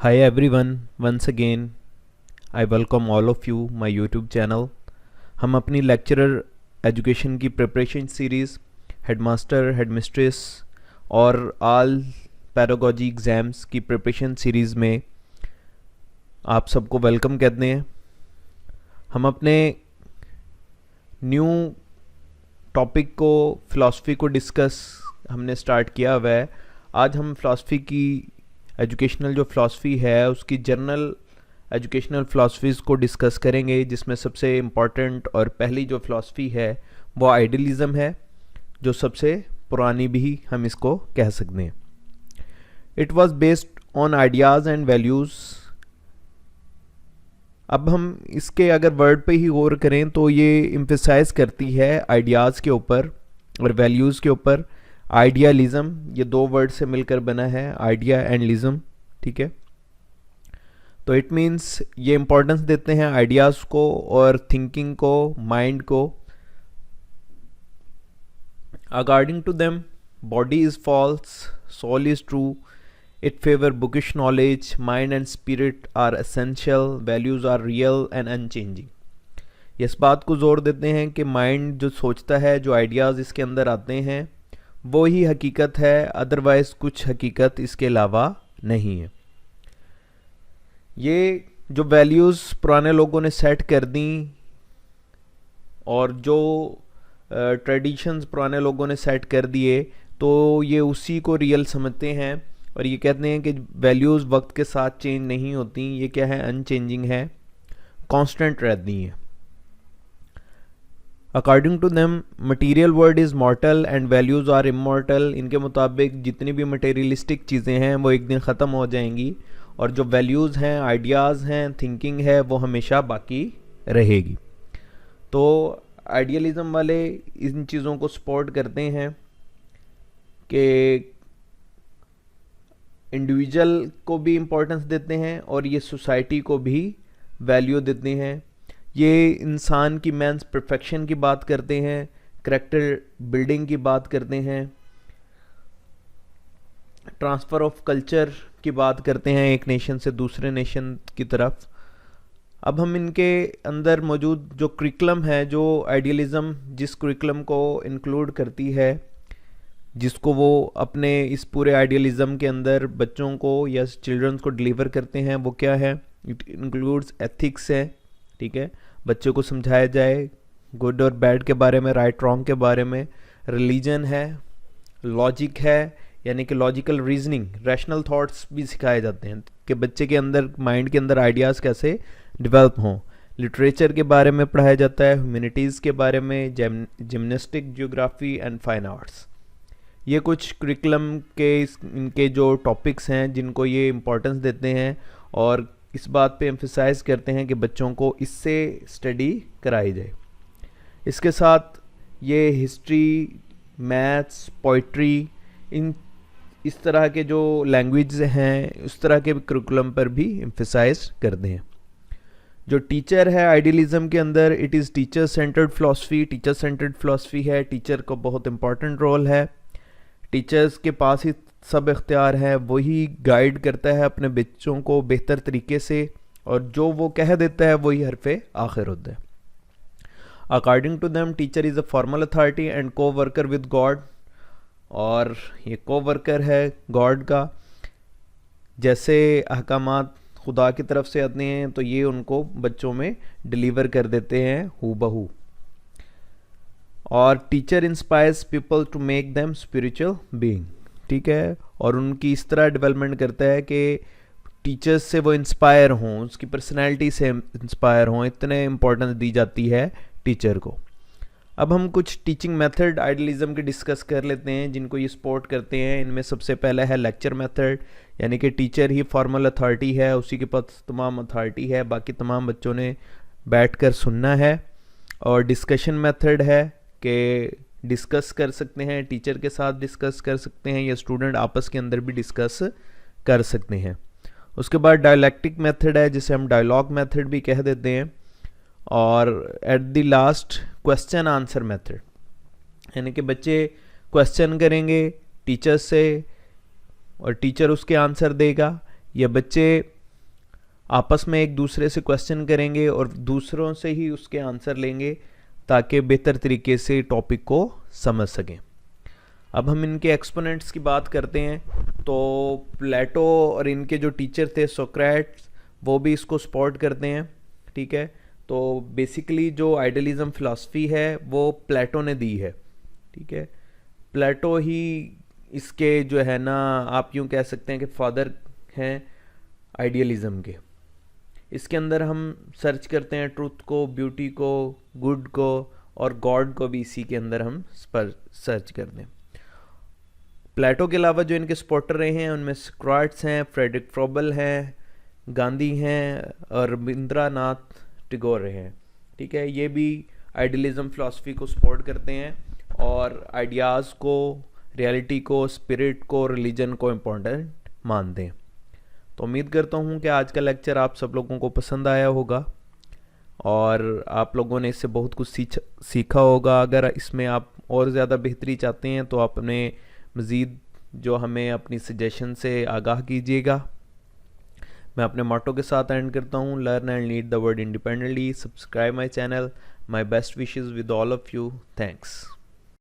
Hi everyone, once again I welcome all of you my YouTube channel। हम अपनी lecturer education की preparation series headmaster headmistress और all peeragogy exams की preparation series में आप सबको वेलकम कहते हैं। हम अपने न्यू टॉपिक को फ़िलासफ़ी को डिस्कस हमने स्टार्ट किया हुआ है। आज हम फ़िलासफ़ी की एजुकेशनल जो फ़िलासफ़ी है उसकी जर्नल एजुकेशनल फ़िलासफ़ीज़ को डिस्कस करेंगे, जिसमें सबसे इम्पॉर्टेंट और पहली जो फ़िलासफ़ी है वो आइडियलिज़म है, जो सबसे पुरानी भी हम इसको कह सकते हैं। It was based on ideas and values. अब हम इसके अगर वर्ड पे ही गौर करें तो ये एम्फसाइज करती है आइडियाज़ के ऊपर और वैल्यूज़ के ऊपर। आइडियालिज़म ये दो वर्ड से मिलकर बना है, आइडिया एंड लिज़म, ठीक है। तो इट मीन्स ये इम्पोर्टेंस देते हैं आइडियाज़ को और थिंकिंग को, माइंड को। According to them body is false, soul is true, it favour bookish knowledge, mind and spirit are essential, values are real and unchanging. इस बात को जोर देते हैं कि माइंड जो सोचता है, जो आइडियाज़ इसके अंदर आते हैं वो ही हकीकत है, अदरवाइज कुछ हकीकत इसके अलावा नहीं है। ये जो वैल्यूज़ पुराने लोगों ने सेट कर दी और जो ट्रेडिशंस पुराने लोगों ने सेट कर दिए, तो ये उसी को रियल समझते हैं और ये कहते हैं कि वैल्यूज़ वक्त के साथ चेंज नहीं होती, ये क्या है, अनचेंजिंग है, कांस्टेंट रहती हैं। According to them material world is mortal and values are immortal. इनके मुताबिक जितनी भी मटेरियलिस्टिक चीज़ें हैं वो एक दिन ख़त्म हो जाएंगी और जो वैल्यूज़ हैं, आइडियाज़ हैं, थिंकिंग है, वो हमेशा बाकी रहेगी। तो आइडियलिज़म वाले इन चीज़ों को सपोर्ट करते हैं कि इंडिविजुअल को भी इम्पोर्टेंस देते हैं और ये सोसाइटी को भी वैल्यू देते हैं। ये इंसान की मैंस परफेक्शन की बात करते हैं, करेक्टर बिल्डिंग की बात करते हैं, ट्रांसफ़र ऑफ कल्चर की बात करते हैं एक नेशन से दूसरे नेशन की तरफ। अब हम इनके अंदर मौजूद जो करिकुलम है, जो आइडियलिज़म जिस करिकुलम को इंक्लूड करती है, जिसको वो अपने इस पूरे आइडियलिज़म के अंदर बच्चों को या चिल्ड्रंस को डिलीवर करते हैं, वो क्या है, इट इंक्लूड्स एथिक्स है, ठीक है। बच्चों को समझाया जाए गुड और बैड के बारे में, राइट रॉन्ग के बारे में। रिलीजन है, लॉजिक है, यानी कि लॉजिकल रीजनिंग, रैशनल थॉट्स भी सिखाए जाते हैं कि बच्चे के अंदर, माइंड के अंदर आइडियाज़ कैसे डेवलप हों। लिटरेचर के बारे में पढ़ाया जाता है, ह्यूमैनिटीज़ के बारे में, gymnastic, geography and fine arts. ये कुछ करिकुलम के इनके जो टॉपिक्स हैं जिनको ये इम्पोर्टेंस देते हैं और इस बात पे एम्फसाइज करते हैं कि बच्चों को इससे स्टडी कराई जाए। इसके साथ ये हिस्ट्री, मैथ्स, पोइट्री, इन इस तरह के जो लैंग्वेज हैं उस तरह के करिकुलम पर भी एम्फसाइज करते हैं। जो टीचर है आइडियलिज़म के अंदर, it is teacher centred philosophy. Teacher centred philosophy है, टीचर का बहुत इंपॉर्टेंट रोल है। टीचर्स के पास ही सब इख्तियार है, वही गाइड करता है अपने बच्चों को बेहतर तरीके से और जो वो कह देता है वही हरफ़े आखिर होता है। According to them teacher is a formal authority and coworker with God. और ये को वर्कर है गॉड का, जैसे अहकामात खुदा की तरफ से आते हैं तो ये उनको बच्चों में डिलीवर कर देते हैं हूबहू। और teacher inspires people to make them spiritual being, ठीक है। और उनकी इस तरह डेवलपमेंट करता है कि टीचर्स से वो इंस्पायर हों, उसकी पर्सनैलिटी से इंस्पायर हों, इतने इम्पोर्टेंस दी जाती है टीचर को। अब हम कुछ टीचिंग मेथड आइडियलिज़म के डिस्कस कर लेते हैं जिनको ये सपोर्ट करते हैं। इनमें सबसे पहला है लेक्चर मेथड, यानी कि टीचर ही फॉर्मल अथॉरिटी है, उसी के पास तमाम अथॉरिटी है, बाकी तमाम बच्चों ने बैठ कर सुनना है। और डिस्कशन मेथड है कि डिस्कस कर सकते हैं, टीचर के साथ डिस्कस कर सकते हैं या स्टूडेंट आपस के अंदर भी डिस्कस कर सकते हैं। उसके बाद डायलैक्टिक मेथड है, जिसे हम डायलॉग मेथड भी कह देते हैं। और at the last question answer method, यानी कि बच्चे क्वेश्चन करेंगे टीचर से और टीचर उसके आंसर देगा, या बच्चे आपस में एक दूसरे से क्वेश्चन करेंगे और दूसरों से ही उसके आंसर लेंगे ताकि बेहतर तरीके से टॉपिक को समझ सकें। अब हम इनके एक्सपोनेंट्स की बात करते हैं तो प्लेटो और इनके जो टीचर थे सोक्रेट्स, वो भी इसको सपोर्ट करते हैं। ठीक है, तो बेसिकली जो आइडियलिज्म फिलॉसफी है वो प्लेटो ने दी है। ठीक है, प्लेटो ही इसके जो है ना, आप यूँ कह सकते हैं कि फादर हैं आइडियलिज्म के। इसके अंदर हम सर्च करते हैं ट्रुथ को, ब्यूटी को, गुड को और गॉड को भी इसी के अंदर हम सर्च करते हैं। प्लेटो के अलावा जो इनके सपोर्टर रहे हैं उनमें सोक्रेट्स हैं, फ्रेडरिक फ्रोबल हैं, गांधी हैं और रविंद्रनाथ टैगोर रहे हैं। ठीक है, ये भी आइडियलिज्म फिलॉसफी को सपोर्ट करते हैं और आइडियाज़ को, रियलिटी को, स्पिरिट को, रिलीजन को इम्पोर्टेंट मानते हैं। तो उम्मीद करता हूँ कि आज का लेक्चर आप सब लोगों को पसंद आया होगा और आप लोगों ने इससे बहुत कुछ सीखा होगा। अगर इसमें आप और ज़्यादा बेहतरी चाहते हैं तो आप अपने मज़ीद जो हमें अपनी सजेशन से आगाह कीजिएगा। मैं अपने मोटो के साथ एंड करता हूँ, learn and lead the world independently. Subscribe my channel. My best wishes with all of you. Thanks.